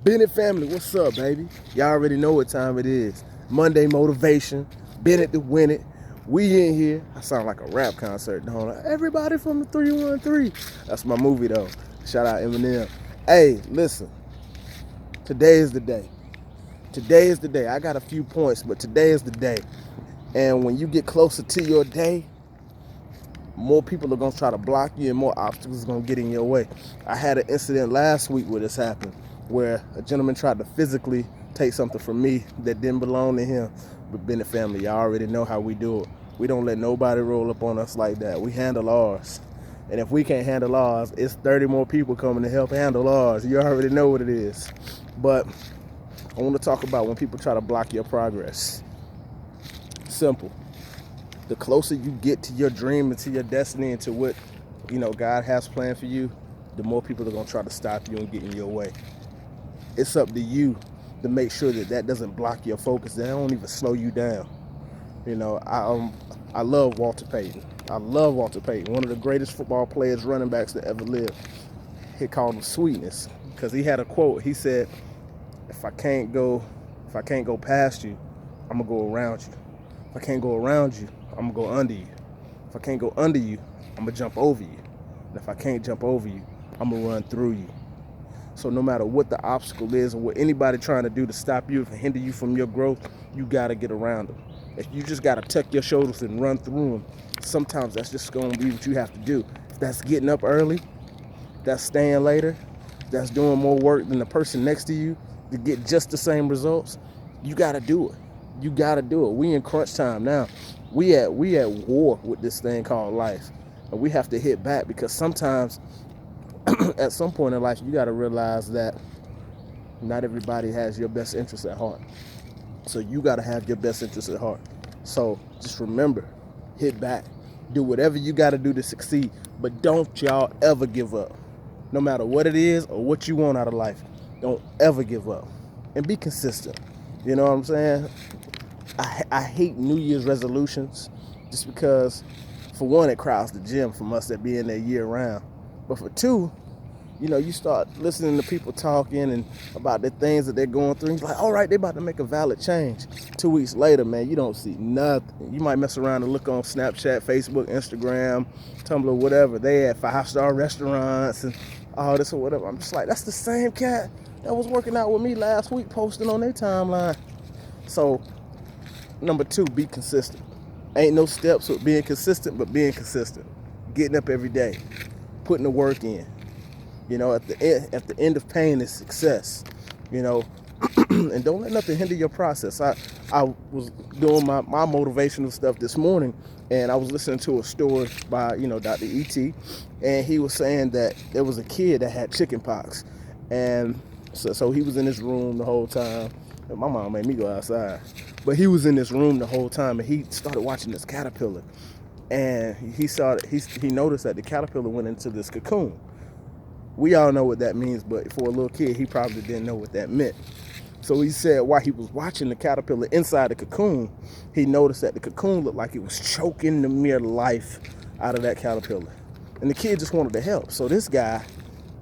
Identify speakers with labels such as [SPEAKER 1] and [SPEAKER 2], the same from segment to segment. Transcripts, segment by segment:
[SPEAKER 1] Bennett family, what's up, baby? Y'all already know what time it is. Monday motivation, Bennett2WinIT. We in here. I sound like a rap concert, don't I? Everybody from the 313. That's my movie, though. Shout out Eminem. Hey, listen. Today is the day. Today is the day. I got a few points, but today is the day. And when you get closer to your day, more people are going to try to block you and more obstacles are going to get in your way. I had an incident last week where this happened, where a gentleman tried to physically take something from me that didn't belong to him. But Bennett family, y'all already know how we do it. We don't let nobody roll up on us like that. We handle ours. And if we can't handle ours, it's 30 more people coming to help handle ours. You already know what it is. But I want to talk about when people try to block your progress. Simple. The closer you get to your dream and to your destiny and to what, God has planned for you, the more people are going to try to stop you and get in your way. It's up to you to make sure that that doesn't block your focus. That don't even slow you down. I love Walter Payton. I love Walter Payton, one of the greatest football players, running backs that ever lived. He called him sweetness because he had a quote. He said, if I can't go past you, I'm going to go around you. If I can't go around you, I'm going to go under you. If I can't go under you, I'm going to jump over you. And if I can't jump over you, I'm going to run through you. So no matter what the obstacle is or what anybody trying to do to stop you, to hinder you from your growth, you got to get around them. If you just got to tuck your shoulders and run through them, sometimes that's just going to be what you have to do. If that's getting up early, that's staying later, that's doing more work than the person next to you to get just the same results, you got to do it. You got to do it. We in crunch time now. We at war with this thing called life. And we have to hit back because sometimes at some point in life, you got to realize that not everybody has your best interest at heart. So you got to have your best interest at heart. So just remember, hit back. Do whatever you got to do to succeed. But don't y'all ever give up. No matter what it is or what you want out of life, don't ever give up. And be consistent. You know what I'm saying? I hate New Year's resolutions just because, for one, it crowds the gym from us that be in there year round. But for two, you start listening to people talking and about the things that they're going through. It's like, all right, they're about to make a valid change. 2 weeks later, man, you don't see nothing. You might mess around and look on Snapchat, Facebook, Instagram, Tumblr, whatever. They at 5-star restaurants and all this or whatever. I'm just like, that's the same cat that was working out with me last week posting on their timeline. So, number 2, be consistent. Ain't no steps with being consistent, but being consistent. Getting up every day. Putting the work in. At the end of pain is success. And don't let nothing hinder your process. I was doing my motivational stuff this morning, and I was listening to a story by, Dr. E.T., and he was saying that there was a kid that had chicken pox. And so he was in his room the whole time. And my mom made me go outside. But he was in this room the whole time, and he started watching this caterpillar. And he noticed that the caterpillar went into this cocoon. We all know what that means, but for a little kid, he probably didn't know what that meant. So he said while he was watching the caterpillar inside the cocoon, he noticed that the cocoon looked like it was choking the mere life out of that caterpillar. And the kid just wanted to help. So this guy,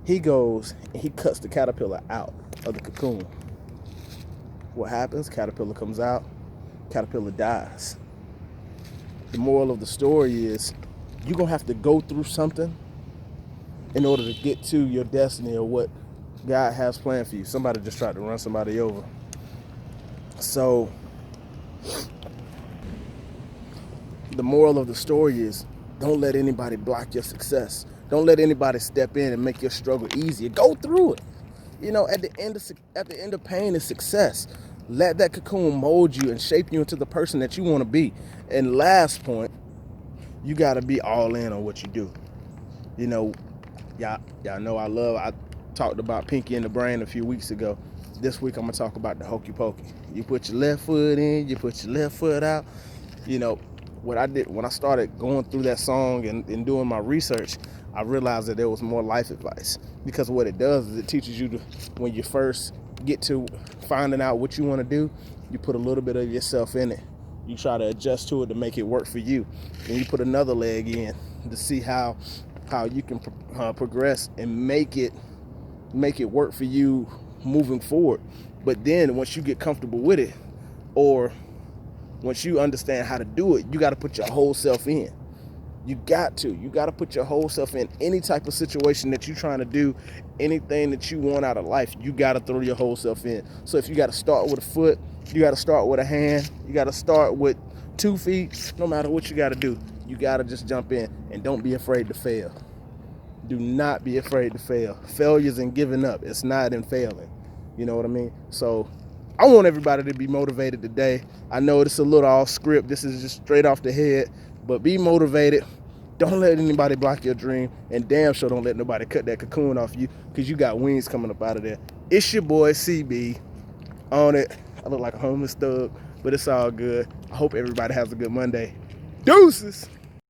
[SPEAKER 1] he goes and he cuts the caterpillar out of the cocoon. What happens? Caterpillar comes out, caterpillar dies. The moral of the story is you're going to have to go through something in order to get to your destiny or what God has planned for you. Somebody just tried to run somebody over. So the moral of the story is don't let anybody block your success. Don't let anybody step in and make your struggle easier. Go through it. At the end of pain is success. Let that cocoon mold you and shape you into the person that you want to be. And last point, you got to be all in on what you do. Y'all know I talked about Pinky in the Brain a few weeks ago. This week I'm going to talk about the hokey pokey. You put your left foot in, you put your left foot out. What I did when I started going through that song and doing my research, I realized that there was more life advice. Because what it does is it teaches you to, when you first get to finding out what you want to do, you put a little bit of yourself in it. You try to adjust to it to make it work for you. Then you put another leg in to see how you can progress and make it work for you moving forward. But then once you get comfortable with it, or once you understand how to do it, you got to put your whole self in. You got to put your whole self in. Any type of situation that you're trying to do, anything that you want out of life, you got to throw your whole self in. So if you got to start with a foot, you got to start with a hand, you got to start with 2 feet, no matter what you got to do, you got to just jump in, and don't be afraid to fail. Do not be afraid to fail. Failure's in giving up. It's not in failing. You know what I mean? So I want everybody to be motivated today. I know it's a little off script. This is just straight off the head, but be motivated. Don't let anybody block your dream, and damn sure don't let nobody cut that cocoon off you, because you got wings coming up out of there. It's your boy CB on it. I look like a homeless thug, but it's all good. I hope everybody has a good Monday. Deuces.